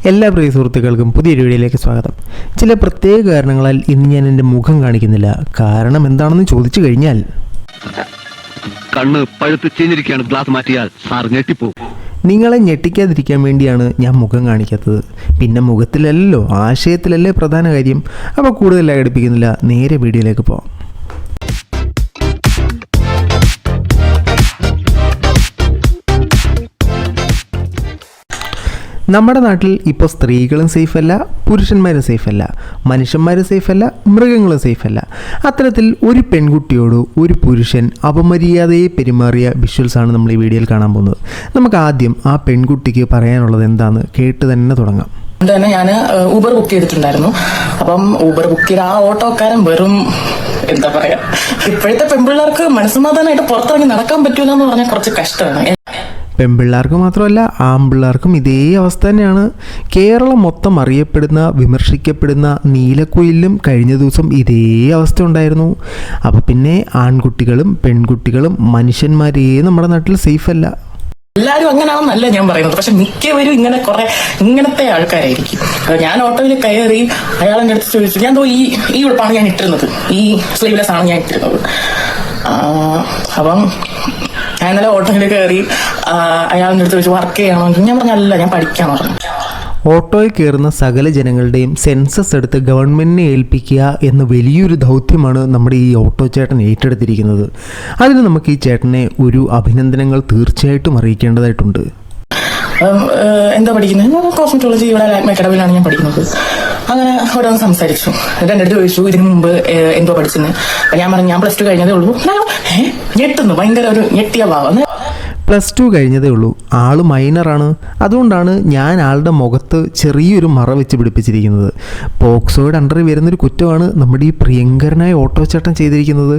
എല്ലാ പ്രിയ സുഹൃത്തുക്കൾക്കും പുതിയൊരു വീഡിയോയിലേക്ക് സ്വാഗതം. ചില പ്രത്യേക കാരണങ്ങളാൽ ഇന്ന് ഞാൻ എൻ്റെ മുഖം കാണിക്കുന്നില്ല. കാരണം എന്താണെന്ന് ചോദിച്ചു കഴിഞ്ഞാൽ, കണ്ണ് പഴുത്ത് ചീഞ്ഞിരിക്കുകയാണ്, ഗ്ലാസ് മാറ്റിയാൽ സാർ ഞെട്ടിപ്പോ. നിങ്ങളെ ഞെട്ടിക്കാതിരിക്കാൻ വേണ്ടിയാണ് ഞാൻ മുഖം കാണിക്കാത്തത്. പിന്നെ മുഖത്തിലല്ലോ ആശയത്തിലല്ലേ പ്രധാന കാര്യം. അപ്പോൾ കൂടുതലായി അടുപ്പിക്കുന്നില്ല, നേരെ വീഡിയോയിലേക്ക് പോകാം. നമ്മുടെ നാട്ടിൽ ഇപ്പോൾ സ്ത്രീകളും സേഫല്ല, പുരുഷന്മാരും സേഫല്ല, മനുഷ്യന്മാരും സേഫല്ല, മൃഗങ്ങളും സേഫല്ല. അത്തരത്തിൽ ഒരു പെൺകുട്ടിയോട് ഒരു പുരുഷൻ അപമര്യാദയെ പെരുമാറിയ വിഷ്വൽസാണ് നമ്മൾ ഈ വീഡിയോയിൽ കാണാൻ പോകുന്നത്. നമുക്ക് ആദ്യം ആ പെൺകുട്ടിക്ക് പറയാനുള്ളത് എന്താണെന്ന് കേട്ട് തന്നെ തുടങ്ങാം. തന്നെ ഞാൻ ഊബർ ബുക്ക് ചെയ്തിട്ടുണ്ടായിരുന്നു. അപ്പം ഊബർ ബുക്ക് ചെയ്ത ആ ഓട്ടോക്കാരൻ വെറും എന്താ പറയാ, ഇപ്പോഴത്തെ പെൺപിള്ളേർക്ക് മനസ്സമാധാനമായിട്ട് പുറത്തിറങ്ങി നടക്കാൻ പറ്റൂല എന്ന് പറഞ്ഞാൽ കുറച്ച് കഷ്ടമാണ്. പെൺപിള്ളേർക്ക് മാത്രമല്ല ആൺപിള്ളേർക്കും ഇതേ അവസ്ഥ തന്നെയാണ്. കേരളം മൊത്തം അറിയപ്പെടുന്ന വിമർശിക്കപ്പെടുന്ന നീലക്കുയിലും കഴിഞ്ഞ ദിവസം ഇതേ അവസ്ഥ ഉണ്ടായിരുന്നു. അപ്പം പിന്നെ ആൺകുട്ടികളും പെൺകുട്ടികളും മനുഷ്യന്മാരേ നമ്മുടെ നാട്ടിൽ സേഫ് അല്ല. എല്ലാവരും അങ്ങനെയാണെന്നല്ല ഞാൻ പറയുന്നത്, പക്ഷെ മിക്കവരും ഇങ്ങനത്തെ ആൾക്കാരായിരിക്കും. ഞാൻ ഓട്ടോയിൽ കയറി അയാളെൻ്റെ അടുത്ത് ചോദിച്ചു, ഞാൻ ഈ ഉടുപ്പാണ് ഞാൻ ഇട്ടിരുന്നത്, ഈ സ്ലീവ്ലെസ് ആണ് ഞാൻ ഇട്ടിരുന്നത്. അപ്പം ഞാൻ ഇന്നലെ ഓട്ടോയിൽ കയറി അയാളെൻ്റെ അടുത്ത് ചോദിച്ചു, വർക്ക് ചെയ്യണോ? ഞാൻ പറഞ്ഞല്ല, ഞാൻ പഠിക്കാൻ പറഞ്ഞു. ഓട്ടോയിൽ കയറുന്ന സകല ജനങ്ങളുടെയും സെൻസസ് എടുത്ത് ഗവൺമെൻറ്റിനെ ഏൽപ്പിക്കുക എന്ന വലിയൊരു ദൗത്യമാണ് നമ്മുടെ ഈ ഓട്ടോ ചേട്ടൻ ഏറ്റെടുത്തിരിക്കുന്നത്. അതിന് നമുക്ക് ഈ ചേട്ടനെ ഒരു അഭിനന്ദനങ്ങൾ തീർച്ചയായിട്ടും അറിയിക്കേണ്ടതായിട്ടുണ്ട്. എന്താ പഠിക്കുന്നത്? കോസ്മെറ്റോളജി, ഇവിടെ മേക്കടവിലാണ് ഞാൻ പഠിക്കുന്നത്. അങ്ങനെ ഓരോന്ന് സംസാരിച്ചു. എൻ്റെ അടുത്ത് ചോദിച്ചു, ഇതിനു മുമ്പ് എന്തോ പഠിച്ചെന്ന്. ഞാൻ പറഞ്ഞു, ഞാൻ +2 കഴിഞ്ഞതേ ഉള്ളൂ. ഞെട്ടുന്നു, ഭയങ്കര ഒരു ഞെട്ടിയ ഭാവം. +2 കഴിഞ്ഞതേ ഉള്ളൂ, ആള് മൈനറാണ്. അതുകൊണ്ടാണ് ഞാൻ ആളുടെ മുഖത്ത് ചെറിയൊരു മറ വെച്ച് പിടിപ്പിച്ചിരിക്കുന്നത്. പോക്സോയുടെ അണ്ടറിൽ വരുന്നൊരു കുറ്റമാണ് നമ്മുടെ ഈ പ്രിയങ്കരനായ ഓട്ടോ ചേട്ടൻ ചെയ്തിരിക്കുന്നത്.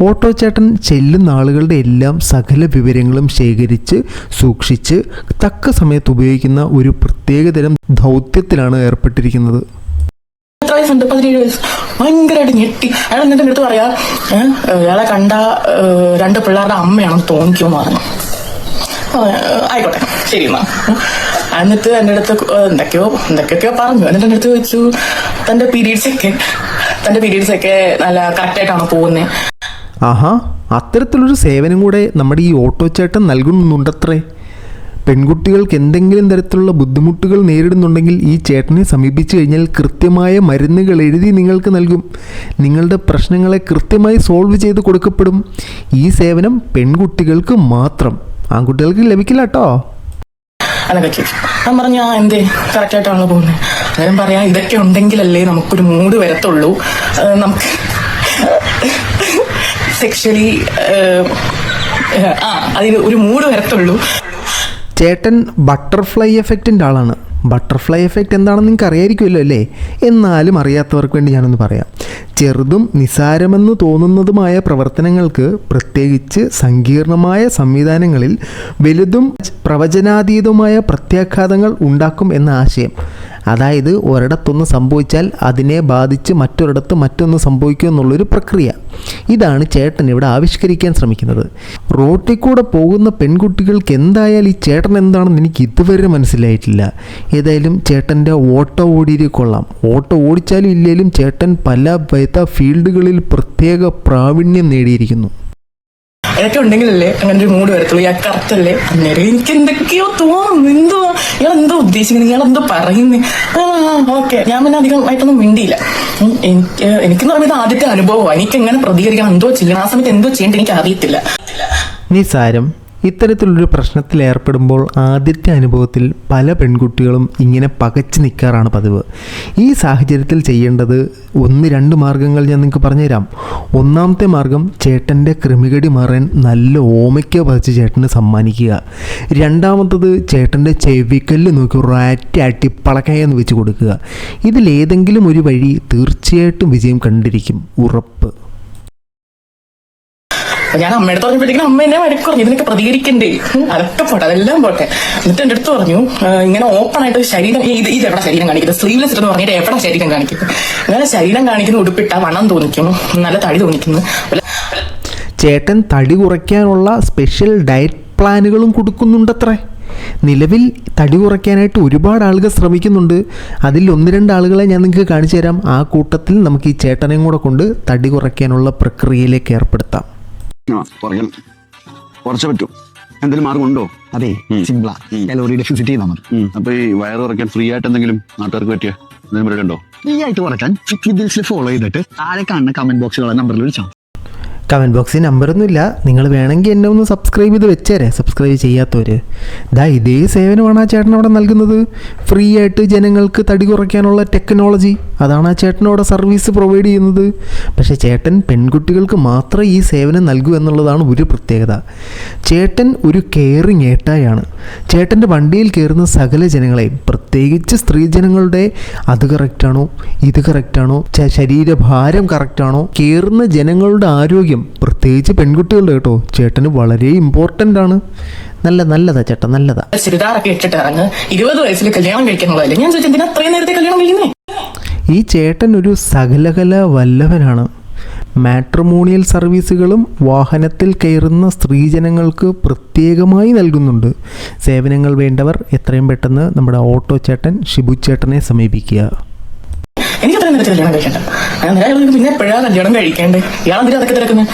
ഓട്ടോ ചേട്ടൻ ചെല്ലുന്ന ആളുകളുടെ എല്ലാം സകല വിവരങ്ങളും ശേഖരിച്ച് സൂക്ഷിച്ച് തക്ക സമയത്ത് ഉപയോഗിക്കുന്ന ഒരു പ്രത്യേകതരം ദൗത്യത്തിലാണ് ഏർപ്പെട്ടിരിക്കുന്നത്. 17 വയസ്സ്, ഭയങ്കരമായിട്ട് ഞെട്ടി. അയാൾ എന്നിട്ട് അടുത്ത് പറയാ, അയാളെ കണ്ട 2 പിള്ളേരുടെ അമ്മയാണെന്ന് തോന്നിക്കുമെന്ന് പറഞ്ഞു. ആയിക്കോട്ടെ, ശരി എന്നാ. എന്നിട്ട് എൻ്റെ അടുത്ത് എന്തൊക്കെയൊക്കെയോ പറഞ്ഞു. എന്നിട്ട് എൻ്റെ അടുത്ത് ചോദിച്ചു, തന്റെ പീരീഡ്സ് ഒക്കെ നല്ല കറക്റ്റായിട്ടാണോ പോകുന്നത്? ആഹാ, അത്തരത്തിലൊരു സേവനം കൂടെ നമ്മുടെ ഈ ഓട്ടോ ചേട്ടൻ നൽകുന്നുണ്ടത്രേ. പെൺകുട്ടികൾക്ക് എന്തെങ്കിലും തരത്തിലുള്ള ബുദ്ധിമുട്ടുകൾ നേരിടുന്നുണ്ടെങ്കിൽ ഈ ചേട്ടനെ സമീപിച്ചു കഴിഞ്ഞാൽ കൃത്യമായ മരുന്നുകൾ എഴുതി നിങ്ങൾക്ക് നൽകും. നിങ്ങളുടെ പ്രശ്നങ്ങളെ കൃത്യമായി സോൾവ് ചെയ്ത് കൊടുക്കപ്പെടും. ഈ സേവനം പെൺകുട്ടികൾക്ക് മാത്രം, ആൺകുട്ടികൾക്ക് ലഭിക്കില്ല കേട്ടോ. അതൊക്കെ ചോദിച്ചു. ഞാൻ പറഞ്ഞു, എന്തേ കറക്റ്റായിട്ടാണല്ലോ പോകുന്നത്? അന്നേരം പറയാം, ഇതൊക്കെ ഉണ്ടെങ്കിലല്ലേ നമുക്കൊരു മൂഡ് വരത്തുള്ളൂ, നമുക്ക് സെക്ഷലി അതിന് ഒരു മൂഡ് വരത്തുള്ളൂ. ചേട്ടൻ ബട്ടർഫ്ലൈ എഫക്റ്റിൻ്റെ ആളാണ്. ബട്ടർഫ്ലൈ എഫക്റ്റ് എന്താണെന്ന് നിങ്ങൾക്ക് അറിയായിരിക്കുമല്ലോ അല്ലേ? എന്നാലും അറിയാത്തവർക്ക് വേണ്ടി ഞാനൊന്ന് പറയാം. ചെറുതും നിസാരമെന്ന് തോന്നുന്നതുമായ പ്രവർത്തനങ്ങൾക്ക്, പ്രത്യേകിച്ച് സങ്കീർണമായ സംവിധാനങ്ങളിൽ വലുതും പ്രവചനാതീതമായ പ്രത്യാഘാതങ്ങൾ ഉണ്ടാക്കും എന്ന ആശയം. അതായത് ഒരിടത്തൊന്ന് സംഭവിച്ചാൽ അതിനെ ബാധിച്ച് മറ്റൊരിടത്ത് മറ്റൊന്ന് സംഭവിക്കും എന്നുള്ളൊരു പ്രക്രിയ. ഇതാണ് ചേട്ടൻ ഇവിടെ ആവിഷ്കരിക്കാൻ ശ്രമിക്കുന്നത്. റോട്ടിൽ കൂടെ പോകുന്ന പെൺകുട്ടികൾക്ക് എന്തായാലും ഈ ചേട്ടൻ എന്താണെന്ന് എനിക്ക് ഇതുവരെ മനസ്സിലായിട്ടില്ല. ഏതായാലും ചേട്ടൻ്റെ ഓട്ടോ ഓടിയിൽ കൊള്ളാം. ഓട്ടോ ഓടിച്ചാലും ഇല്ലെങ്കിലും ചേട്ടൻ പല ഫീൽഡുകളിൽ പ്രത്യേക പ്രാവീണ്യം നേടിയിരിക്കുന്നു. ഇതൊക്കെ ഉണ്ടെങ്കിലല്ലേ അങ്ങനെ ഒരു മൂഡ് വരത്തുള്ളൂ. ഇയാൾ കറക്റ്റ് അല്ലേ? അന്നേരം എനിക്ക് എന്തൊക്കെയോ തോന്നുന്നു, ഇയാളെന്തോ ഉദ്ദേശിക്കുന്നത്, ഇയാളെന്തോ പറയുന്നത്. ഓക്കെ, ഞാൻ പിന്നെ അധികമായിട്ടൊന്നും മിണ്ടിയില്ല. എനിക്കെന്ന് പറയുന്നത് ആദ്യത്തെ അനുഭവമാണ്. എനിക്ക് എങ്ങനെ പ്രതികരിക്കണം, എന്തോ ചെയ്യണം, ആ സമയത്ത് എന്തോ ചെയ്യേണ്ടത് എനിക്ക് അറിയത്തില്ല. നിസാരം. ഇത്തരത്തിലൊരു പ്രശ്നത്തിൽ ഏർപ്പെടുമ്പോൾ ആദ്യത്തെ അനുഭവത്തിൽ പല പെൺകുട്ടികളും ഇങ്ങനെ പകച്ചു നിൽക്കാറാണ് പതിവ്. ഈ സാഹചര്യത്തിൽ ചെയ്യേണ്ടത് 1-2 മാർഗ്ഗങ്ങൾ ഞാൻ നിങ്ങൾക്ക് പറഞ്ഞുതരാം. ഒന്നാമത്തെ മാർഗം, ചേട്ടൻ്റെ കൃമികടി മാറാൻ നല്ല ഓമയ്ക്ക പതിച്ച് ചേട്ടന് സമ്മാനിക്കുക. രണ്ടാമത്തത്, ചേട്ടൻ്റെ ചെവിക്കല്ല് നോക്കി റാറ്റി പളക്കയെന്ന് വെച്ച് കൊടുക്കുക. ഇതിലേതെങ്കിലും ഒരു വഴി തീർച്ചയായിട്ടും വിജയം കണ്ടിരിക്കും, ഉറപ്പ്. ഞാൻ അമ്മയുടെ പറഞ്ഞപ്പോഴത്തേക്കും അമ്മ എന്നെ വഴക്ക് പറഞ്ഞു, ഇതിനൊക്കെ പ്രതികരിക്കണ്ടേ? അതൊക്കെ പോട്ടെ, അതെല്ലാം പോട്ടെ. എന്നിട്ട് എൻ്റെ അടുത്ത് പറഞ്ഞു, ഇങ്ങനെ ഓപ്പൺ ആയിട്ട് ശരീരം, ഇത് എവിടെ ശരീരം കാണിക്കുന്നത്, സ്ലീവ്ലെസ് എന്ന് പറഞ്ഞിട്ട് എവിടെ ശരീരം കാണിക്കുന്നത്? ഇങ്ങനെ ശരീരം കാണിക്കുന്ന ഉടുപ്പിട്ട വണ്ണം തോന്നിക്കുന്നു, നല്ല തടി തോന്നിക്കുന്നു. ചേട്ടൻ തടി കുറയ്ക്കാനുള്ള സ്പെഷ്യൽ ഡയറ്റ് പ്ലാനുകളും കൊടുക്കുന്നുണ്ടത്രേ. നിലവിൽ തടി കുറയ്ക്കാനായിട്ട് ഒരുപാട് ആളുകൾ ശ്രമിക്കുന്നുണ്ട്. അതിൽ 1-2 ആളുകളെ ഞാൻ നിങ്ങൾക്ക് കാണിച്ചു തരാം. ആ കൂട്ടത്തിൽ നമുക്ക് ഈ ചേട്ടനെയും കൂടെ കൊണ്ട് തടി കുറയ്ക്കാനുള്ള പ്രക്രിയയിലേക്ക് ഏർപ്പെടുത്താം. കുറച്ച് പറ്റും. എന്തെങ്കിലും മാർഗം ഉണ്ടോ? അതെ, സിംപ്ലാ. കലോറി ഡെഫിസിറ്റ് ചെയ്താൽ മതി. അപ്പൊ ഈ വയറ് കുറയ്ക്കാൻ ഫ്രീ ആയിട്ട് എന്തെങ്കിലും നാട്ടുകാർക്ക് പറ്റിയ എന്തെങ്കിലും പരിപാടി ഉണ്ടോ? ഫ്രീ ആയിട്ട് കുറയ്ക്കാൻ ഫിറ്റ് വിത്ത് ദിൽസിൽ ഫോളോ ചെയ്തിട്ട് താഴെ കാണുന്ന കമന്റ് ബോക്സിലുള്ള നമ്പറിൽ വിളിച്ചാൽ. കമൻറ്റ് ബോക്സിൽ നമ്പറൊന്നുമില്ല. നിങ്ങൾ വേണമെങ്കിൽ എന്നെ ഒന്ന് സബ്സ്ക്രൈബ് ചെയ്ത് വെച്ചേരെ, സബ്സ്ക്രൈബ് ചെയ്യാത്തവർ. ഇതേ സേവനമാണ് ആ ചേട്ടൻ അവിടെ നൽകുന്നത്. ഫ്രീ ആയിട്ട് ജനങ്ങൾക്ക് തടി കുറയ്ക്കാനുള്ള ടെക്നോളജി, അതാണ് ആ ചേട്ടൻ അവിടെ സർവീസ് പ്രൊവൈഡ് ചെയ്യുന്നത്. പക്ഷേ ചേട്ടൻ പെൺകുട്ടികൾക്ക് മാത്രമേ ഈ സേവനം നൽകൂ എന്നുള്ളതാണ് ഒരു പ്രത്യേകത. ചേട്ടൻ ഒരു കെയറിങ് ഏട്ടായാണ്. ചേട്ടൻ്റെ വണ്ടിയിൽ കയറുന്ന സകല ജനങ്ങളെയും, പ്രത്യേകിച്ച് സ്ത്രീജനങ്ങളുടെ അത് കറക്റ്റാണോ ഇത് കറക്റ്റാണോ, ശരീരഭാരം കറക്റ്റാണോ, കയറുന്ന ജനങ്ങളുടെ ആരോഗ്യം, പ്രത്യേകിച്ച് പെൺകുട്ടികളുടെ കേട്ടോ, ചേട്ടന് വളരെ ഇമ്പോർട്ടൻ്റ് ആണ്. നല്ലതാ ചേട്ടൻ, നല്ലതാ. ചുരിദാറൊക്കെ ഇട്ടിട്ട് ഇറങ്ങ്, 20 വയസ്സിൽ കല്യാണം കഴിക്കാനുള്ളതല്ലേ. ഞാൻ ചോദിച്ചു, എന്തിനാ അത്രയും നേരത്തെ കല്യാണം കഴിക്കുന്നേ? ഈ ചേട്ടൻ ഒരു സകലകല വല്ലഭനാണ്. മാട്രിമോണിയൽ സർവീസുകളും വാഹനത്തിൽ കയറുന്ന സ്ത്രീജനങ്ങൾക്ക് പ്രത്യേകമായി നൽകുന്നുണ്ട്. സേവനങ്ങൾ വേണ്ടവർ എത്രയും പെട്ടെന്ന് നമ്മുടെ ഓട്ടോ ചേട്ടൻ ഷിബു ചേട്ടനെ സമീപിക്കുക. എനിക്ക് അത്രയും നേരത്തെ കല്യാണം കഴിക്കണ്ട. പിന്നെ എപ്പോഴാ കല്യാണം കഴിക്കേണ്ടത്? ഇയാളെന്തിനാ അതൊക്കെ തിരക്കുന്നത്?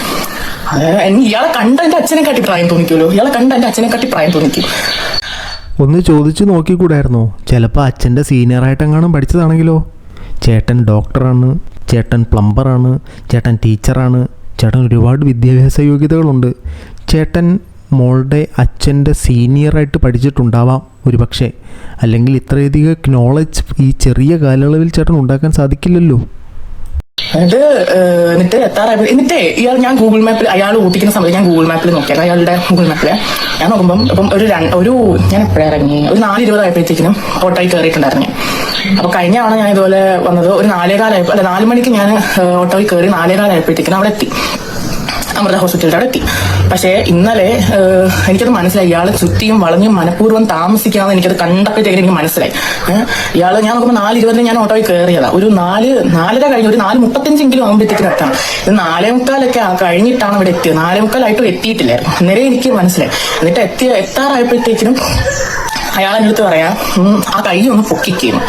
ഇയാളെ കണ്ട എന്റെ അച്ഛനെ കാട്ടി പ്രായം തോന്നിക്കുമല്ലോ. ഇയാളെ കണ്ട എന്റെ അച്ഛനെ കാട്ടി പ്രായം തോന്നിക്കും. ഒന്ന് ചോദിച്ചു നോക്കിക്കൂടായിരുന്നോ? ചിലപ്പോൾ അച്ഛൻ്റെ സീനിയറായിട്ടെങ്ങാനും പഠിച്ചതാണെങ്കിലോ? ചേട്ടൻ ഡോക്ടറാണ്, ചേട്ടൻ പ്ലംബറാണ്, ചേട്ടൻ ടീച്ചറാണ്, ചേട്ടൻ ഒരുപാട് വിദ്യാഭ്യാസ യോഗ്യതകളുണ്ട്. ചേട്ടൻ മോളുടെ അച്ഛൻ്റെ സീനിയറായിട്ട് പഠിച്ചിട്ടുണ്ടാവാം ഒരു പക്ഷേ. അല്ലെങ്കിൽ ഇത്രയധികം നോളജ് ഈ ചെറിയ കാലയളവിൽ ചേട്ടൻ ഉണ്ടാക്കാൻ സാധിക്കില്ലല്ലോ. എന്നിട്ട് ഇയാൾ, ഞാൻ ഗൂഗിൾ മാപ്പിൽ അയാൾ ഓട്ടിക്കുന്ന സമയത്ത് ഞാൻ ഗൂഗിൾ മാപ്പിൽ നോക്കിയത്, അയാളുടെ ഗൂഗിൾ മാപ്പില് ഞാൻ നോക്കുമ്പം ഇപ്പം ഞാൻ എപ്പോഴും ഇറങ്ങി ഒരു 4:20 ആയപ്പോഴത്തേക്കിനും ഓട്ടോയിൽ കയറിയിട്ടുണ്ടായിരുന്നു. അപ്പൊ കഴിഞ്ഞ ആളെ ഞാൻ ഇതുപോലെ വന്നത് ഒരു 4 മണിക്ക് ഞാൻ ഓട്ടോയിൽ കയറി 4:15 ആയപ്പോഴത്തേക്കിനും അവിടെ എത്തി, അമൃത ഹോസ്പിറ്റലിന്റെ അവിടെ എത്തി. പക്ഷേ ഇന്നലെ എനിക്കത് മനസ്സിലായി, ഇയാള് ചുറ്റിയും വളഞ്ഞും മനഃപൂർവ്വം താമസിക്കാമെന്ന് എനിക്കത് കണ്ടപ്പോഴത്തേക്കും എനിക്ക് മനസ്സിലായി. ഇയാള് ഞാൻ നോക്കുമ്പോൾ 4:20 ഞാൻ ഓട്ടോയിൽ കയറിയതാ. ഒരു 4:30 കഴിഞ്ഞ് ഒരു 4:35 ആകുമ്പോഴത്തേക്കും എത്താം. ഇത് 4:45 കഴിഞ്ഞിട്ടാണ് ഇവിടെ എത്തിയത്. 4:45 എത്തിയിട്ടില്ലായിരുന്നു. അന്നേരം എനിക്ക് മനസ്സിലായി. എന്നിട്ട് എത്താറായപ്പോഴത്തേക്കിനും അയാളെൻ്റെ അടുത്ത് പറയാം, ആ കൈ ഒന്ന് പൊക്കിക്കുന്നു.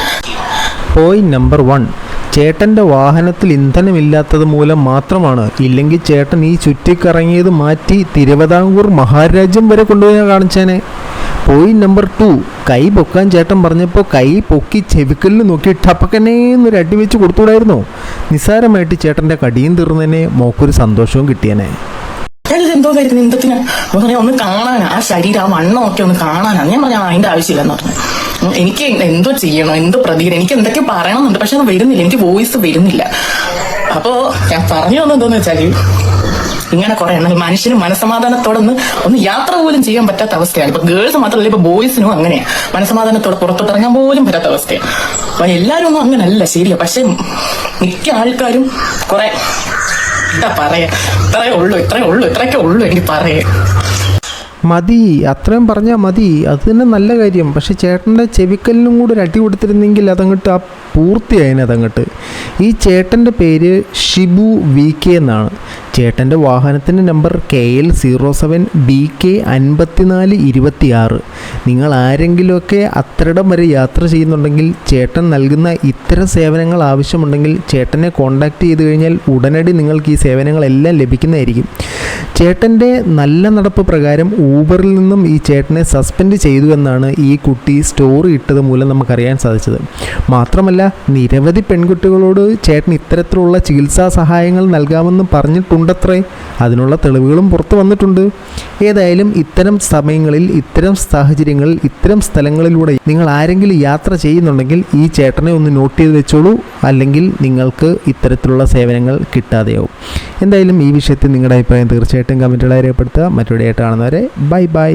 പോയിന്റ് നമ്പർ 1, ചേട്ടൻ്റെ വാഹനത്തിൽ ഇന്ധനമില്ലാത്തത് മൂലം മാത്രമാണ്. ഇല്ലെങ്കിൽ ചേട്ടൻ ഈ ചുറ്റിക്കറങ്ങിയത് മാറ്റി തിരുവിതാംകൂർ മഹാരാജ്യം വരെ കൊണ്ടുപോയി കാണിച്ചേനെ. പോയിന്റ് നമ്പർ 2, കൈ പൊക്കാൻ ചേട്ടൻ പറഞ്ഞപ്പോൾ കൈ പൊക്കി ചെവിക്കലിൽ നോക്കി ടപ്പക്കനേന്നൊരു അടി വെച്ച് കൊടുത്തുകൂടായിരുന്നോ? നിസ്സാരമായിട്ട് ചേട്ടൻ്റെ കടിയും തീർന്നതിനെ മോക്കൊരു സന്തോഷവും കിട്ടിയനെ. എന്തോ കാര്യത്തിന് എന്തത്തിനാ ഒന്ന് കാണാനാ, ആ ശരീരം ആ വണ്ണമൊക്കെ ഒന്ന് കാണാനാണ്. ഞാൻ പറഞ്ഞ അതിന്റെ ആവശ്യമില്ലെന്ന് പറഞ്ഞു. എനിക്ക് എന്തോ ചെയ്യണം, എന്തോ പ്രതികരണം, എനിക്ക് എന്തൊക്കെ പറയണമെന്നുണ്ട്. പക്ഷെ അത് വരുന്നില്ല, എനിക്ക് വോയിസ് വരുന്നില്ല. അപ്പോ ഞാൻ പറഞ്ഞു വന്നെന്തോന്ന് വെച്ചാല്, ഇങ്ങനെ കുറെ എണ്ണം മനുഷ്യന് മനസ്സമാധാനത്തോടെ ഒന്ന് യാത്ര പോലും ചെയ്യാൻ പറ്റാത്ത അവസ്ഥയാണ്. ഇപ്പൊ ഗേൾസ് മാത്രമല്ല, ഇപ്പൊ ബോയ്സിനും അങ്ങനെയാ. മനസ്സമാധാനത്തോടെ പുറത്തോട്ട് ഇറങ്ങാൻ പോലും പറ്റാത്ത അവസ്ഥയാണ്. അപ്പൊ എല്ലാരും ഒന്നും അങ്ങനല്ല, ശരിയാ. പക്ഷെ മിക്ക ആൾക്കാരും കുറെ എന്താ പറയാ, ഇത്രയൊക്കെ ഉള്ളു എനിക്ക് പറയാ. മതി, അത്രയും പറഞ്ഞാൽ മതി. അത് തന്നെ നല്ല കാര്യം. പക്ഷെ ചേട്ടൻ്റെ ചെവിക്കലിനും കൂടെ ഒരു അടി കൊടുത്തിരുന്നെങ്കിൽ അതങ്ങോട്ട് ആ പൂർത്തിയായിന് അതങ്ങോട്ട്. ഈ ചേട്ടൻ്റെ പേര് ഷിബു VK എന്നാണ്. ചേട്ടൻ്റെ വാഹനത്തിൻ്റെ നമ്പർ KL07 BK 5426. നിങ്ങൾ ആരെങ്കിലുമൊക്കെ അത്രയിടം വരെ യാത്ര ചെയ്യുന്നുണ്ടെങ്കിൽ, ചേട്ടൻ നൽകുന്ന ഇത്തരം സേവനങ്ങൾ ആവശ്യമുണ്ടെങ്കിൽ ചേട്ടനെ കോൺടാക്റ്റ് ചെയ്ത് കഴിഞ്ഞാൽ ഉടനടി നിങ്ങൾക്ക് ഈ സേവനങ്ങളെല്ലാം ലഭിക്കുന്നതായിരിക്കും. ചേട്ടൻ്റെ നല്ല നടപ്പ് പ്രകാരം ഊബറിൽ നിന്നും ഈ ചേട്ടനെ സസ്പെൻഡ് ചെയ്തു എന്നാണ് ഈ കുട്ടി സ്റ്റോറി ഇട്ടത് മൂലം നമുക്കറിയാൻ സാധിച്ചത്. മാത്രമല്ല, നിരവധി പെൺകുട്ടികളോട് ചേട്ടൻ ഇത്തരത്തിലുള്ള ചികിത്സാ സഹായങ്ങൾ നൽകാമെന്ന് പറഞ്ഞിട്ടുണ്ടത്രേ. അതിനുള്ള തെളിവുകളും പുറത്തു വന്നിട്ടുണ്ട്. ഏതായാലും ഇത്തരം സമയങ്ങളിൽ, ഇത്തരം സാഹചര്യങ്ങളിൽ, ഇത്തരം സ്ഥലങ്ങളിലൂടെ നിങ്ങൾ ആരെങ്കിലും യാത്ര ചെയ്യുന്നുണ്ടെങ്കിൽ ഈ ചേട്ടനെ ഒന്ന് നോട്ട് ചെയ്ത് വെച്ചോളൂ. അല്ലെങ്കിൽ നിങ്ങൾക്ക് ഇത്തരത്തിലുള്ള സേവനങ്ങൾ കിട്ടാതെയാവും. എന്തായാലും ഈ വിഷയത്തിൽ നിങ്ങളുടെ അഭിപ്രായം തീർച്ചയായിട്ടും കമൻറ്റുകളായി രേഖപ്പെടുത്തുക. മറ്റൊരു ആയിട്ട് കാണുന്നവരെ ബൈ.